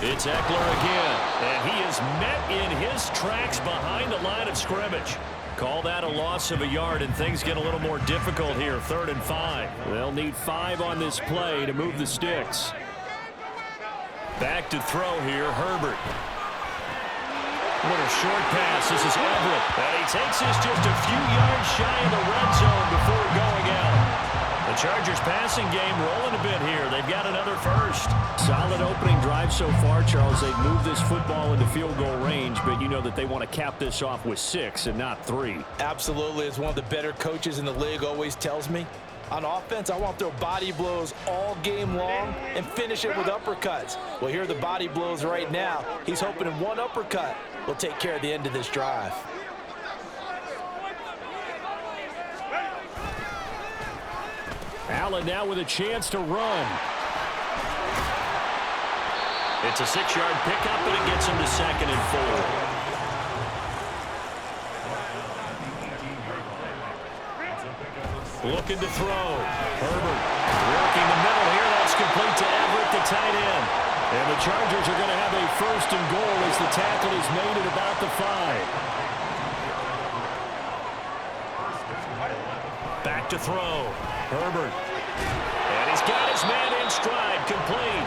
It's Eckler again, and he is met in his tracks behind the line of scrimmage. Call that a loss of a yard, and things get a little more difficult here. 3rd and 5. They'll need 5 on this play to move the sticks. Back to throw here, Herbert. Little short pass. This is Everett. And he takes this just a few yards shy of the red zone before going out. The Chargers passing game rolling a bit here. They've got another first. Solid opening drive so far, Charles. They've moved this football into field goal range, but you know that they want to cap this off with 6 and not 3. Absolutely. As one of the better coaches in the league always tells me, on offense, I want to throw body blows all game long and finish it with uppercuts. Well, here are the body blows right now. He's hoping in one uppercut will take care of the end of this drive. Allen now with a chance to run. It's a 6-yard pickup, and it gets him to 2nd and 4. Looking to throw. Herbert working the middle here. That's complete to Everett, the tight end. And the Chargers are going to have a 1st and goal as the tackle is made at about the 5. Back to throw. Herbert. And he's got his man in stride, complete.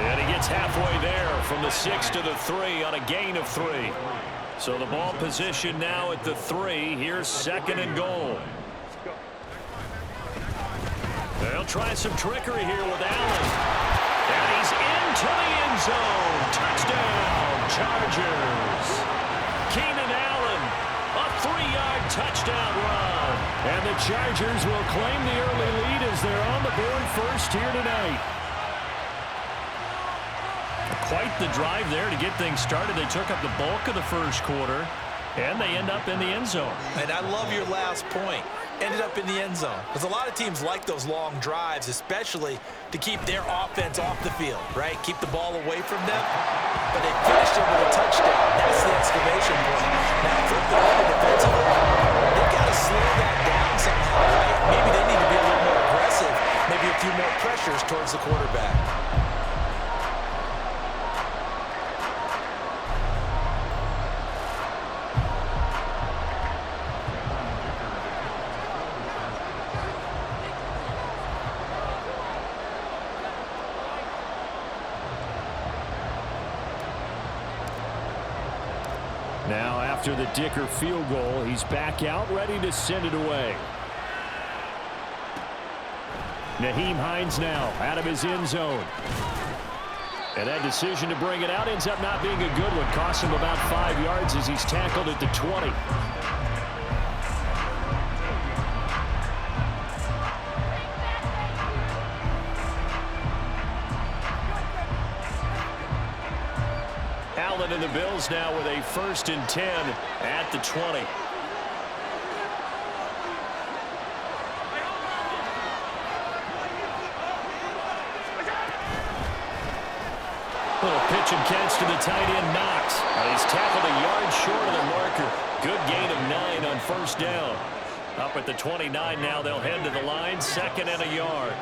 And he gets halfway there from the 6 to the 3 on a gain of 3. So the ball position now at the 3. Here's 2nd and goal. They'll try some trickery here with Allen. And he's into the end zone. Touchdown, Chargers. Keenan Allen, a 3-yard touchdown run. And the Chargers will claim the early lead as they're on the board first here tonight. Quite the drive there to get things started. They took up the bulk of the first quarter, and they end up in the end zone. And I love your last point. Ended up in the end zone. Because a lot of teams like those long drives, especially to keep their offense off the field, right? Keep the ball away from them. But they finished it with a touchdown. That's the exclamation point. Now, flip it over defensively. They've got to slow that down somehow, right? Maybe they need to be a little more aggressive. Maybe a few more pressures towards the quarterback. Now, after the Dicker field goal, he's back out, ready to send it away. Nyheim Hines now out of his end zone. And that decision to bring it out ends up not being a good one. Costs him about 5 yards as he's tackled at the 20. Allen and the Bills now with a 1st and 10 at the 20. Little pitch and catch to the tight end, Knox. He's tackled a yard short of the marker. Good gain of 9 on 1st down. Up at the 29 now, they'll head to the line, 2nd and a yard.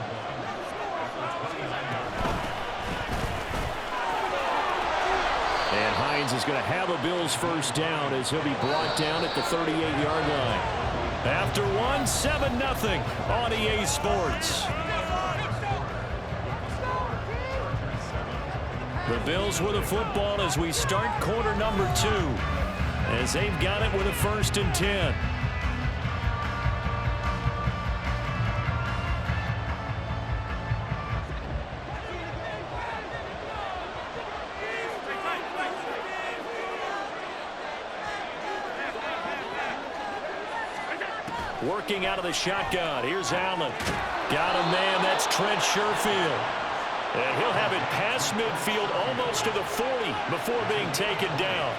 And Hines is going to have a Bills 1st down as he'll be brought down at the 38-yard line. After 1, 7-0 on EA Sports. The Bills with a football as we start quarter number 2. As they've got it with a 1st and 10. Working out of the shotgun. Here's Allen. Got a man. That's Trent Sherfield. And he'll have it past midfield almost to the 40 before being taken down.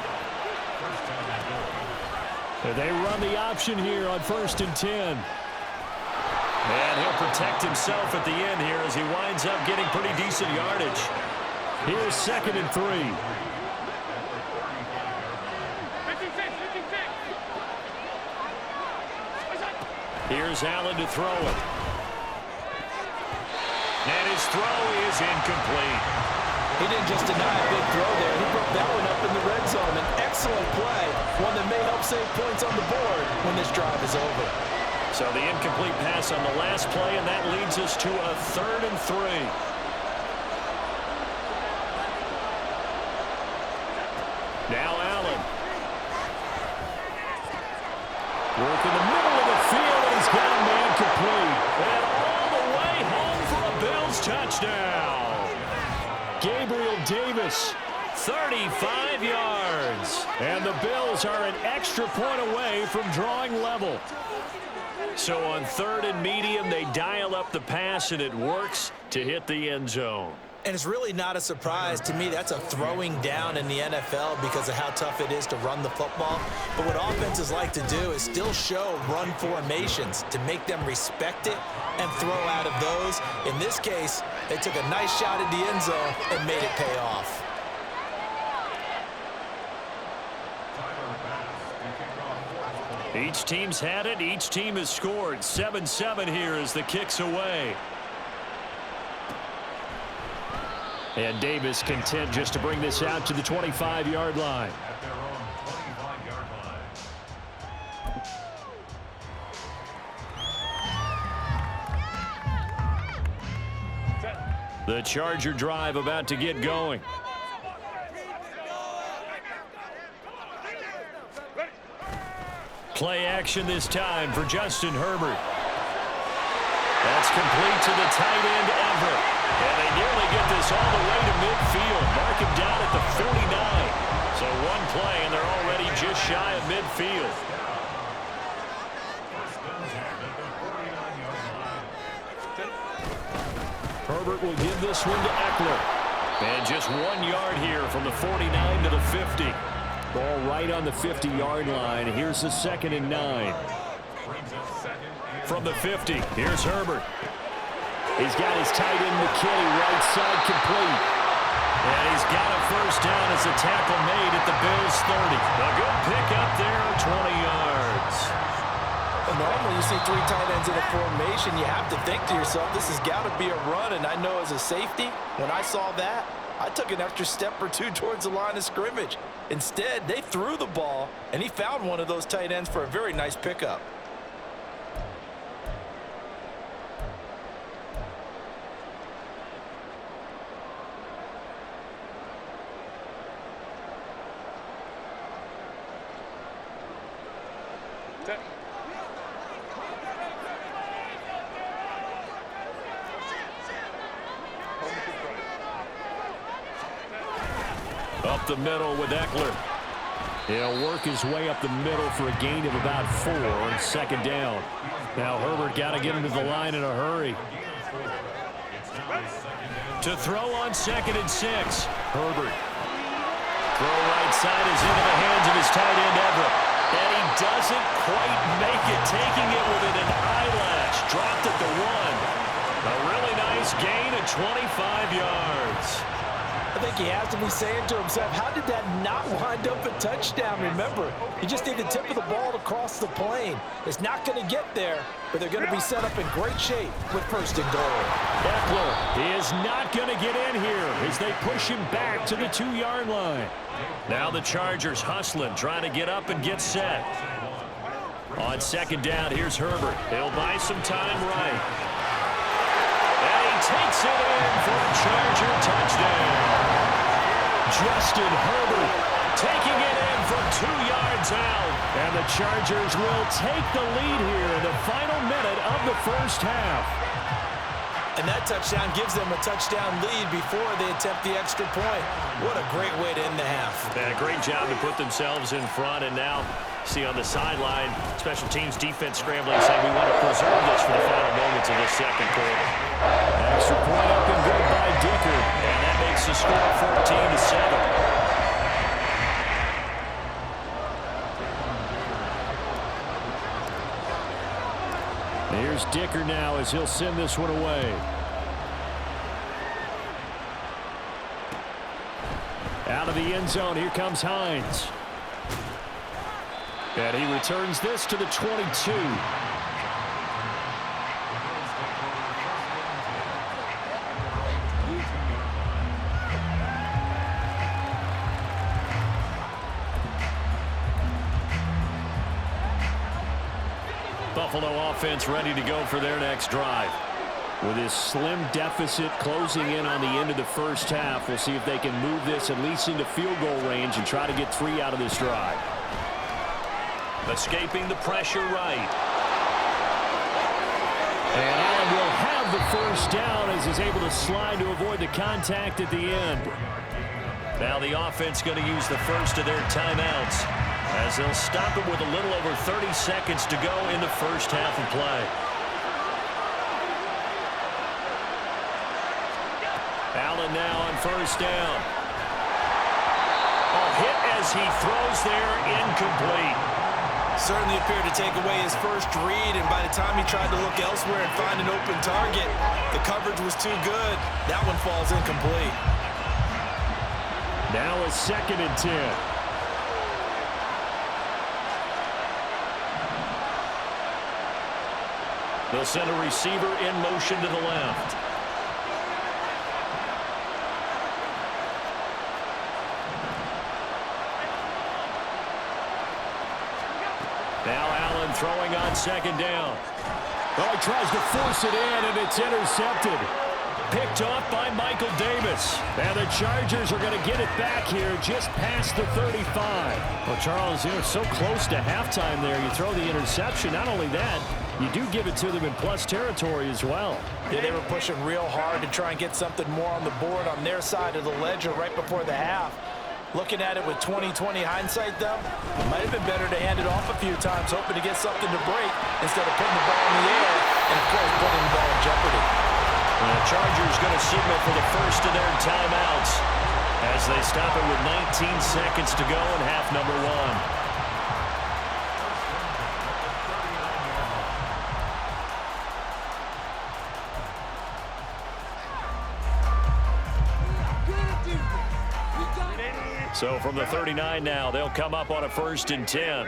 And they run the option here on 1st and 10. And he'll protect himself at the end here as he winds up getting pretty decent yardage. Here's 2nd and 3. Here's Allen to throw it. And his throw is incomplete. He didn't just deny a big throw there. He broke that one up in the red zone. An excellent play, one that may help save points on the board when this drive is over. So the incomplete pass on the last play, and that leads us to a 3rd and 3. Now Allen. Work in the middle of the field, and he's got a man complete. And all the way home for a Bills touchdown. Gabriel Davis, 35 yards. And the Bills are an extra point away from drawing level. So on 3rd and medium, they dial up the pass, and it works to hit the end zone. And it's really not a surprise to me. That's a throwing down in the NFL because of how tough it is to run the football. But what offenses like to do is still show run formations to make them respect it and throw out of those. In this case, they took a nice shot at the end zone and made it pay off. Each team's had it. Each team has scored. 7-7 here as the kick's away. And Davis content just to bring this out to the 25-yard line. The Charger drive about to get going. Play action this time for Justin Herbert. That's complete to the tight end, Everett. And they nearly get this all the way to midfield. Mark him down at the 49. So one play, and they're already just shy of midfield. Herbert will give this one to Eckler. And just 1 yard here from the 49 to the 50. Ball right on the 50-yard line. Here's the 2nd and 9. From the 50, here's Herbert. He's got his tight end McKinney right side complete. And he's got a first down as a tackle made at the Bills' 30. A good pick up there, 20 yards. And normally you see 3 tight ends in a formation, you have to think to yourself, this has got to be a run. And I know as a safety, when I saw that, I took an extra step or 2 towards the line of scrimmage. Instead, they threw the ball, and he found one of those tight ends for a very nice pickup. Up the middle with Eckler. He'll work his way up the middle for a gain of about 4 on 2nd down. Now Herbert got to get him to the line in a hurry. To throw on 2nd and 6. Herbert. Throw right side is into the hands of his tight end Everett. And he doesn't quite make it, taking it within an eyelash. Dropped at the 1. A really nice gain of 25 yards. I think he has to be saying to himself, how did that not wind up a touchdown? Remember, you just need the tip of the ball to cross the plane. It's not going to get there, but they're going to be set up in great shape with 1st and goal. Eckler is not going to get in here as they push him back to the 2-yard line. Now the Chargers hustling, trying to get up and get set. On 2nd down, here's Herbert. He'll buy some time right. And he takes it in for a Charger touchdown. Justin Herbert taking it in from 2 yards out. And the Chargers will take the lead here in the final minute of the 1st half. And that touchdown gives them a touchdown lead before they attempt the extra point. What a great way to end the half. And a great job to put themselves in front. And now, see on the sideline, special teams defense scrambling, saying we want to preserve this for the final moments of the 2nd quarter. Extra point up and good by Dicker. And that makes the score 14-7. Here's Dicker now as he'll send this one away. Out of the end zone, here comes Hines. And he returns this to the 22. Buffalo offense ready to go for their next drive. With this slim deficit closing in on the end of the first half, we'll see if they can move this at least into field goal range and try to get 3 out of this drive. Escaping the pressure right. And Allen will have the first down as he's able to slide to avoid the contact at the end. Now the offense going to use the first of their timeouts as they'll stop it with a little over 30 seconds to go in the first half of play. Allen now on first down. A hit as he throws there, incomplete. Certainly appeared to take away his first read, and by the time he tried to look elsewhere and find an open target, the coverage was too good. That one falls incomplete. Now a 2nd and 10. They'll send a receiver in motion to the left. Now Allen throwing on 2nd down. Oh, he tries to force it in, and it's intercepted. Picked off by Michael Davis. And the Chargers are going to get it back here just past the 35. Well, Charles, so close to halftime there. You throw the interception. Not only that, you do give it to them in plus territory as well. Yeah, they were pushing real hard to try and get something more on the board on their side of the ledger right before the half. Looking at it with 20/20 hindsight, though, it might have been better to hand it off a few times, hoping to get something to break instead of putting the ball in the air and, of course, putting the ball in jeopardy. The Chargers going to signal for the first of their timeouts as they stop it with 19 seconds to go in half number 1. So from the 39 now, they'll come up on a 1st and 10.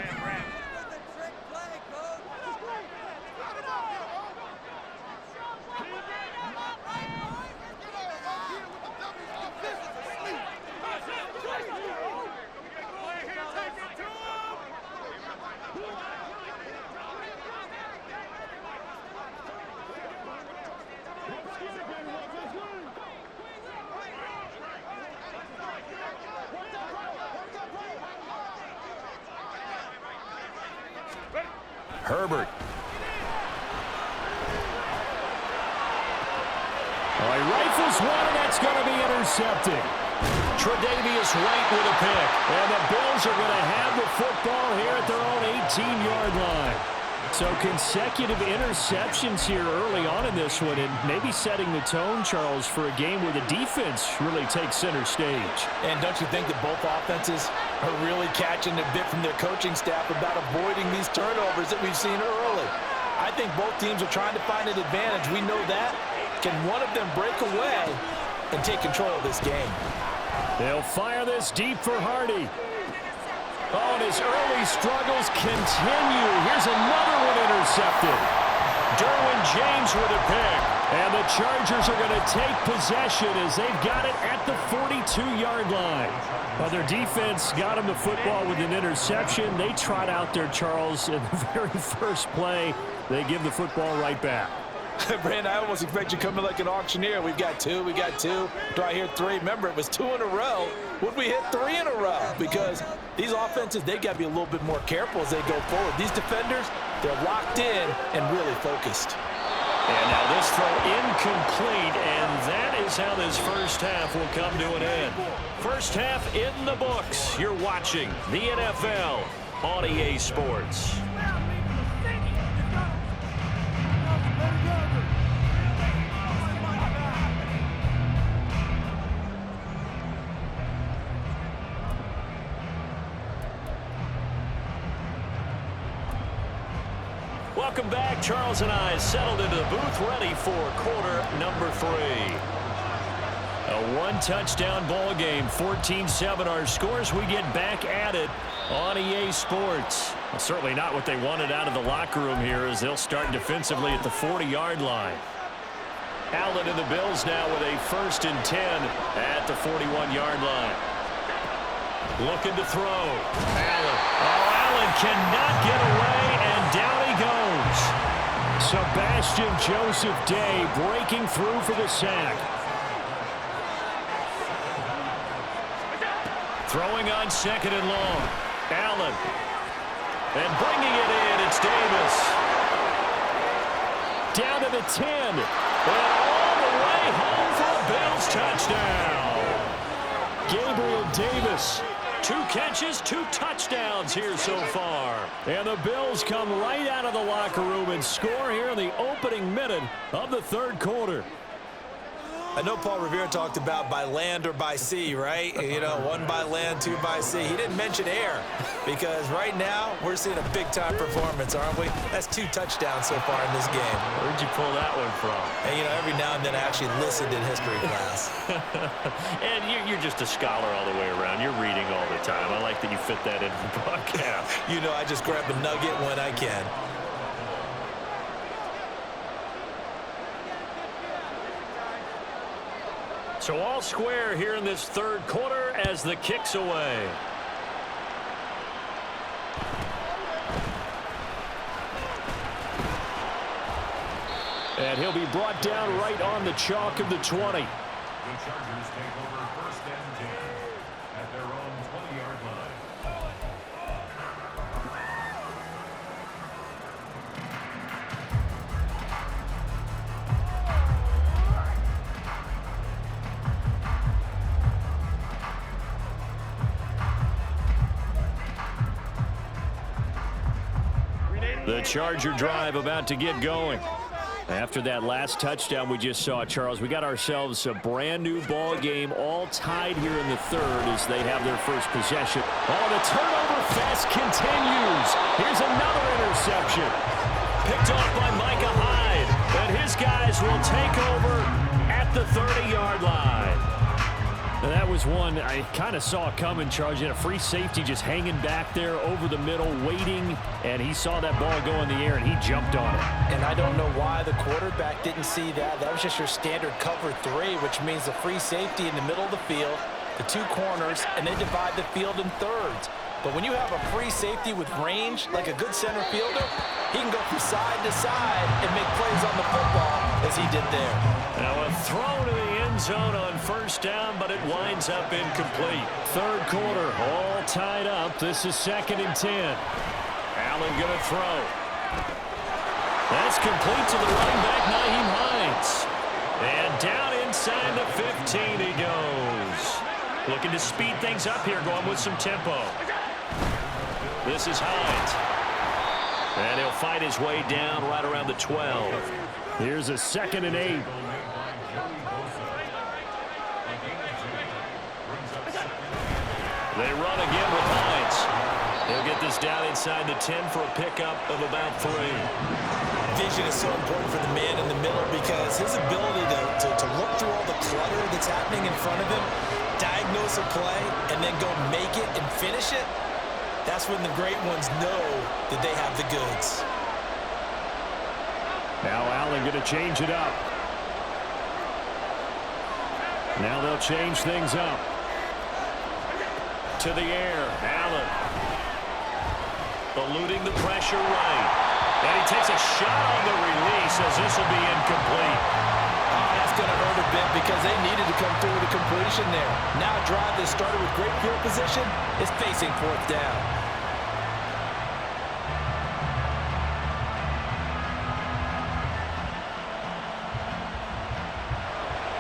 Herbert. Oh, he rifles one, and that's going to be intercepted. Tre'Davious White with a pick. And the Bills are going to have the football here at their own 18-yard line. So consecutive interceptions here early on in this one, and maybe setting the tone, Charles, for a game where the defense really takes center stage. And don't you think that both offenses are really catching a bit from their coaching staff about avoiding these turnovers that we've seen early? I think both teams are trying to find an advantage. We know that. Can one of them break away and take control of this game? They'll fire this deep for Hardy. Oh, and his early struggles continue. Here's another one intercepted. Derwin James with a pick. And the Chargers are going to take possession as they've got it at the 42-yard line. Well, their defense got him the football with an interception. They trot out there, Charles, in the very first play. They give the football right back. Brand, I almost expect you coming like an auctioneer. We've got two. Do I hear 3? Remember, it was 2 in a row. Would we hit 3 in a row? Because these offenses, they got to be a little bit more careful as they go forward. These defenders, they're locked in and really focused. And now this throw incomplete, and that is how this first half will come to an end. First half in the books. You're watching the NFL on EA Sports. Welcome back. Charles and I settled into the booth ready for quarter number 3. A one-touchdown ball game, 14-7 our scores. We get back at it on EA Sports. Well, certainly not what they wanted out of the locker room here as they'll start defensively at the 40-yard line. Allen and the Bills now with a 1st and 10 at the 41-yard line. Looking to throw. Allen. Oh, Allen cannot get away, and down he goes. Sebastian Joseph Day breaking through for the sack. Throwing on 2nd and long. Allen. And bringing it in, it's Davis. Down to the 10. And all the way home for a Bills touchdown. Gabriel Davis. 2 catches, 2 touchdowns here so far. And the Bills come right out of the locker room and score here in the opening minute of the 3rd quarter. I know Paul Revere talked about by land or by sea, right? You know, 1 by land, 2 by sea. He didn't mention air because right now we're seeing a big-time performance, aren't we? That's 2 touchdowns so far in this game. Where'd you pull that one from? And, you know, every now and then I actually listened in history class. And you're just a scholar all the way around. You're reading all the time. I like that you fit that into the broadcast. You know, I just grab a nugget when I can. So all square here in this 3rd quarter as the kick's away. And he'll be brought down right on the chalk of the 20. The Chargers take over 1st and 10 at their own 20-yard line. The Charger drive about to get going. After that last touchdown we just saw, Charles, we got ourselves a brand new ball game, all tied here in the 3rd as they have their first possession. Oh, the turnover fest continues. Here's another interception. Picked off by Micah Hyde. And his guys will take over at the 30-yard line. Now that was one I kind of saw coming, Charles. You had a free safety just hanging back there over the middle, waiting, and he saw that ball go in the air, and he jumped on it. And I don't know why the quarterback didn't see that. That was just your standard cover 3, which means the free safety in the middle of the field, the 2 corners, and they divide the field in thirds. But when you have a free safety with range, like a good center fielder, he can go from side to side and make plays on the football as he did there. Now a throw to the end zone on 1st down, but it winds up incomplete. 3rd quarter, all tied up. This is 2nd and 10. Allen going to throw. That's complete to the running back, Nyheim Hines. And down inside the 15 he goes. Looking to speed things up here, going with some tempo. This is Hines. And he'll fight his way down right around the 12. Here's a 2nd and 8. They run again with Hines. He'll get this down inside the 10 for a pickup of about 3. Vision is so important for the man in the middle because his ability to look through all the clutter that's happening in front of him, diagnose a play, and then go make it and finish it, that's when the great ones know that they have the goods. Now Allen going to change it up. Now they'll change things up. To the air, Allen. Eluding the pressure right. And he takes a shot on the release as this will be incomplete. Oh, that's going to hurt a bit because they needed to come through with a completion there. Now a drive that started with great field position is facing 4th down.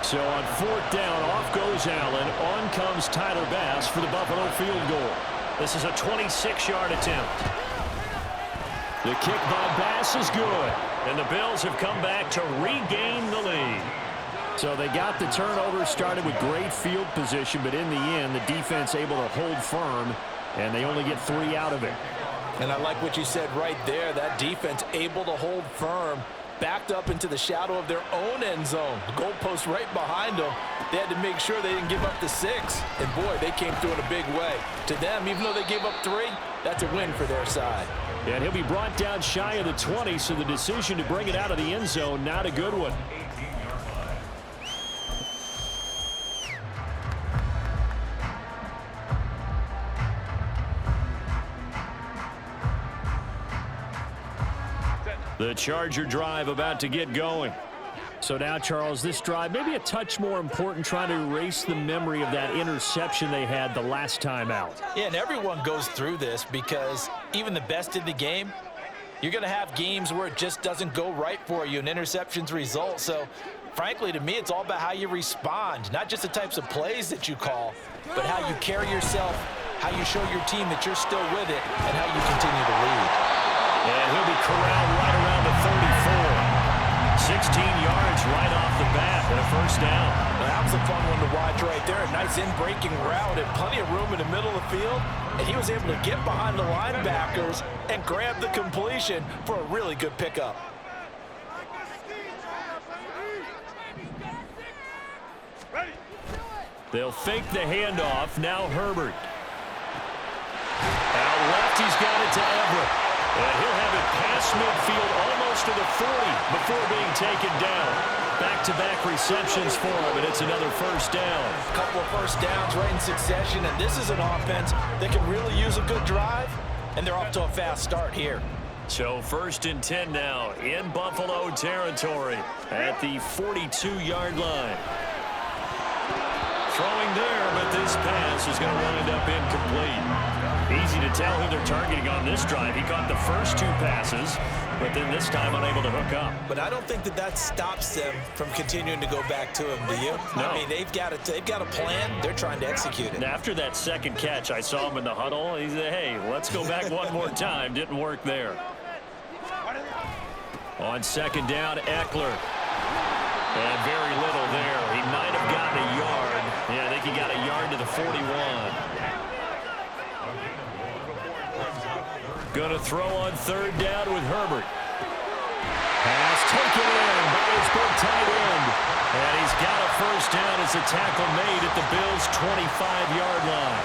So on 4th down, off goes Allen. On comes Tyler Bass for the Buffalo field goal. This is a 26-yard attempt. The kick by Bass is good. And the Bills have come back to regain the lead. So they got the turnover started with great field position, but in the end, the defense able to hold firm, and they only get 3 out of it. And I like what you said right there. That defense able to hold firm, backed up into the shadow of their own end zone. The goalpost right behind them. They had to make sure they didn't give up the 6. And, boy, they came through in a big way. To them, even though they gave up 3, that's a win for their side. And he'll be brought down shy of the 20, so the decision to bring it out of the end zone, not a good one. The Charger drive about to get going. So now, Charles, this drive maybe a touch more important, trying to erase the memory of that interception they had the last time out. Yeah, and everyone goes through this because even the best in the game, you're going to have games where it just doesn't go right for you and interceptions result. So, frankly, to me, it's all about how you respond, not just the types of plays that you call, but how you carry yourself, how you show your team that you're still with it, and how you continue to lead. And he'll be corralled right around the 34. 16 yards right off the bat and a first down. Well, that was a fun one to watch right there. A nice in-breaking route and plenty of room in the middle of the field. And he was able to get behind the linebackers and grab the completion for a really good pickup. They'll fake the handoff. Now Herbert. Out left, he's got it to Everett. And he'll have it past midfield almost to the 40 before being taken down. Back-to-back receptions for him, and it's another first down. A couple of first downs right in succession, and this is an offense that can really use a good drive, and they're off to a fast start here. So 1st and 10 now in Buffalo territory at the 42-yard line. Throwing there, but this pass is going to wind up incomplete. Easy to tell who they're targeting on this drive. He caught the first 2 passes, but then this time unable to hook up. But I don't think that stops them from continuing to go back to him, do you? No. I mean, they've got a plan. They're trying to execute it. And after that second catch, I saw him in the huddle. He said, hey, let's go back one more time. Didn't work there. On 2nd down, Eckler. And very little there. He might have gotten a yard. Yeah, I think he got a yard to the 41. Going to throw on 3rd down with Herbert. Pass taken in by his big tight end. And he's got a first down as a tackle made at the Bills' 25-yard line.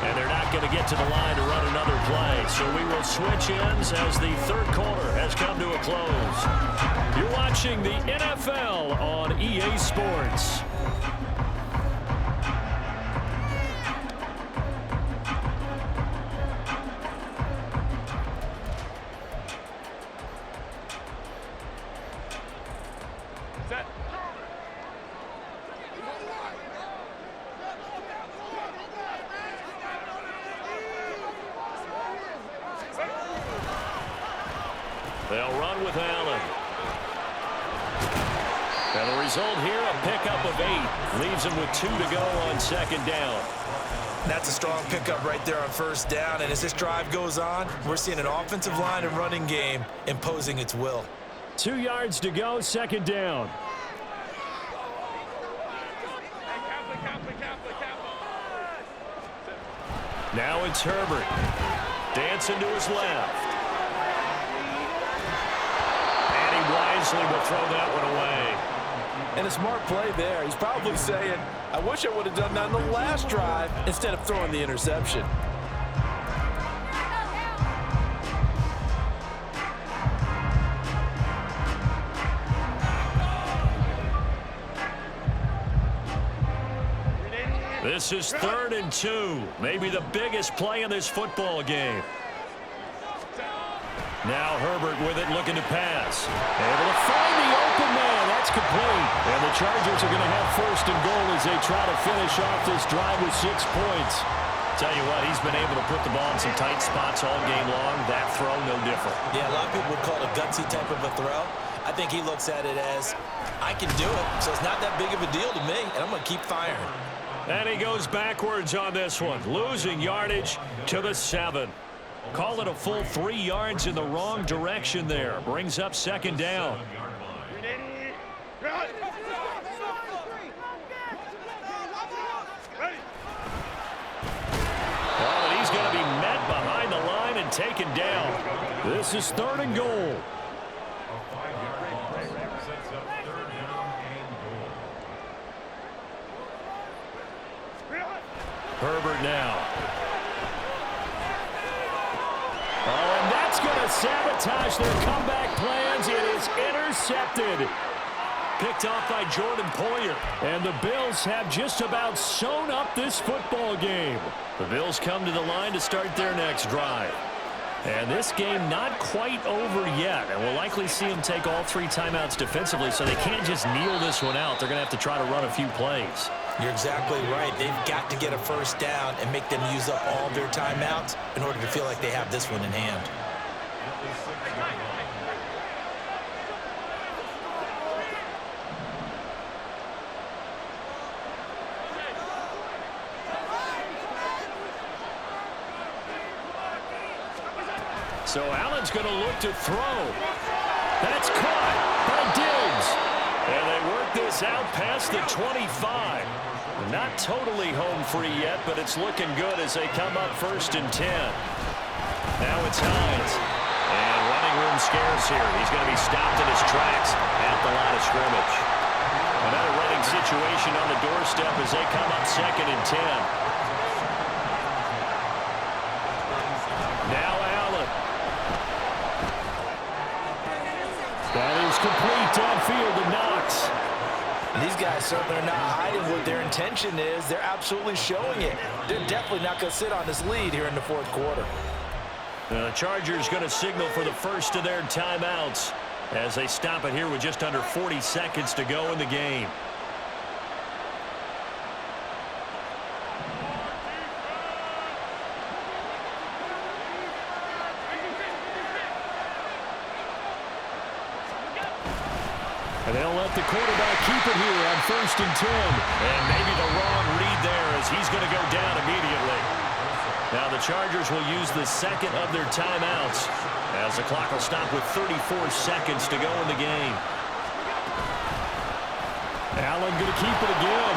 And they're not going to get to the line to run another play. So we will switch ends as the 3rd quarter has come to a close. You're watching the NFL on EA Sports. They'll run with Allen. And the result here, a pickup of 8. Leaves him with 2 to go on 2nd down. That's a strong pickup right there on 1st down. And as this drive goes on, we're seeing an offensive line and running game imposing its will. 2 yards to go, 2nd down. Now it's Herbert. Dancing to his left. Wisely will throw that one away. And a smart play there. He's probably saying, I wish I would have done that in the last drive instead of throwing the interception. This is 3rd and 2. Maybe the biggest play in this football game. Now Herbert with it, looking to pass. Able to find the open man. That's complete. And the Chargers are going to have 1st and goal as they try to finish off this drive with 6 points. Tell you what, he's been able to put the ball in some tight spots all game long. That throw, no different. Yeah, a lot of people would call it a gutsy type of a throw. I think he looks at it as, I can do it, so it's not that big of a deal to me, and I'm going to keep firing. And he goes backwards on this one, losing yardage to the 7. Call it a full 3 yards in the wrong direction there. Brings up 2nd down. Oh, and he's going to be met behind the line and taken down. This is 3rd and goal. Herbert now. Oh, and that's going to sabotage their comeback plans. It is intercepted. Picked off by Jordan Poyer. And the Bills have just about sewn up this football game. The Bills come to the line to start their next drive. And this game not quite over yet. And we'll likely see them take all 3 timeouts defensively, so they can't just kneel this one out. They're going to have to try to run a few plays. You're exactly right. They've got to get a first down and make them use up all their timeouts in order to feel like they have this one in hand. So Allen's going to look to throw. That's caught by Diggs. And they work this out past the 25. Not totally home free yet, but it's looking good as they come up 1st and 10. Now it's Hines. And running room scarce here. He's going to be stopped in his tracks at the line of scrimmage. Another running situation on the doorstep as they come up 2nd and 10. Now Allen. That is complete downfield to Knox. These guys certainly are not hiding what their intention is. They're absolutely showing it. They're definitely not going to sit on this lead here in the 4th quarter. The Chargers going to signal for the first of their timeouts as they stop it here with just under 40 seconds to go in the game. And they'll let the quarterback keep it here on 1st and 10. And maybe the wrong read there as he's going to go down immediately. Now the Chargers will use the 2nd of their timeouts as the clock will stop with 34 seconds to go in the game. Allen going to keep it again.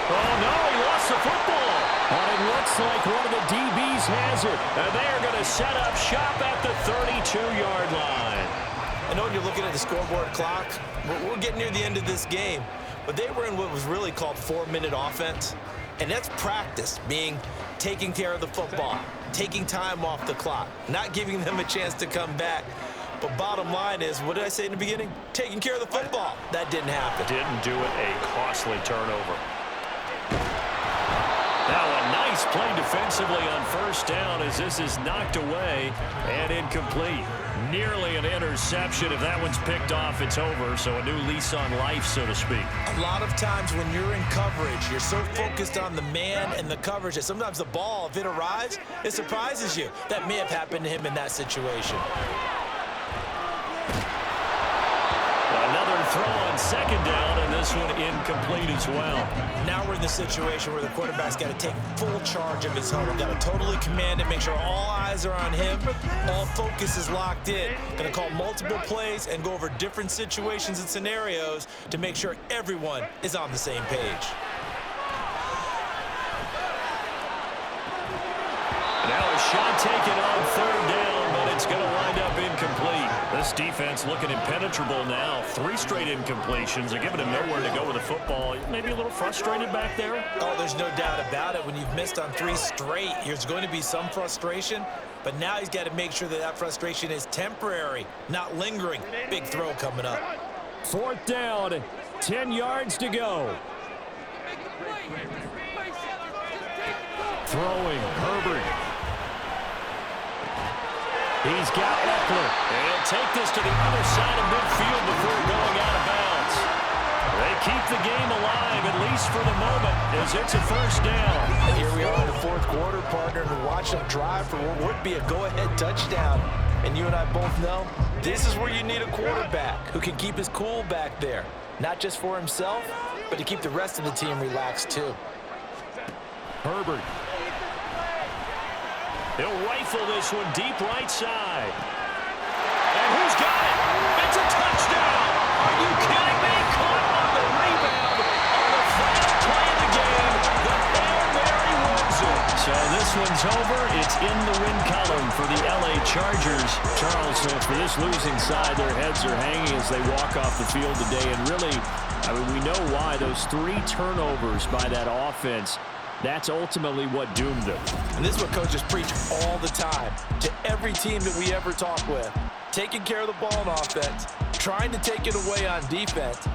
Oh, no, he lost the football. And it looks like one of the DBs has it. And they're going to set up shop at the 32-yard line. I know when you're looking at the scoreboard clock, we're getting near the end of this game, but they were in what was really called 4-minute offense, and that's practice, meaning taking care of the football, taking time off the clock, not giving them a chance to come back. But bottom line is, what did I say in the beginning? Taking care of the football. That didn't happen. Didn't do it. A costly turnover. Now a nice play defensively on 1st down as this is knocked away and incomplete. Nearly an interception. If that one's picked off, it's over. So a new lease on life, so to speak. A lot of times when you're in coverage, you're so focused on the man and the coverage that sometimes the ball, if it arrives, it surprises you. That may have happened to him in that situation. Another throw on 2nd down, and this one incomplete as well. Now we're in the situation where the quarterback's got to take full charge of his huddle. Got to totally command it, make sure all eyes are on him. All focus is locked in. Going to call multiple plays and go over different situations and scenarios to make sure everyone is on the same page. Now a shot taken on 3rd down, but it's going to wind up incomplete. This defense looking impenetrable now. 3 straight incompletions. They're giving him nowhere to go with the football. Maybe a little frustrated back there. Oh, there's no doubt about it. When you've missed on 3 straight, there's going to be some frustration. But now he's got to make sure that that frustration is temporary, not lingering. Big throw coming up. 4th down, 10 yards to go. Throwing, Herbert. He's got Eckler. And take this to the other side of midfield before going out of bounds. They keep the game alive, at least for the moment, as it's a 1st down. And here we are in the 4th quarter, partner, and watch them drive for what would be a go-ahead touchdown. And you and I both know this is where you need a quarterback who can keep his cool back there. Not just for himself, but to keep the rest of the team relaxed too. Herbert. He'll rifle this one deep right side. And who's got it? It's a touchdown! Are you kidding me? Caught on the rebound on the final play of the game. The Hail Mary wins it. So this one's over. It's in the win column for the LA Chargers. Charles, for this losing side, their heads are hanging as they walk off the field today. And really, I mean, we know why. Those 3 turnovers by that offense, that's ultimately what doomed them. And this is what coaches preach all the time to every team that we ever talk with. Taking care of the ball on offense, trying to take it away on defense,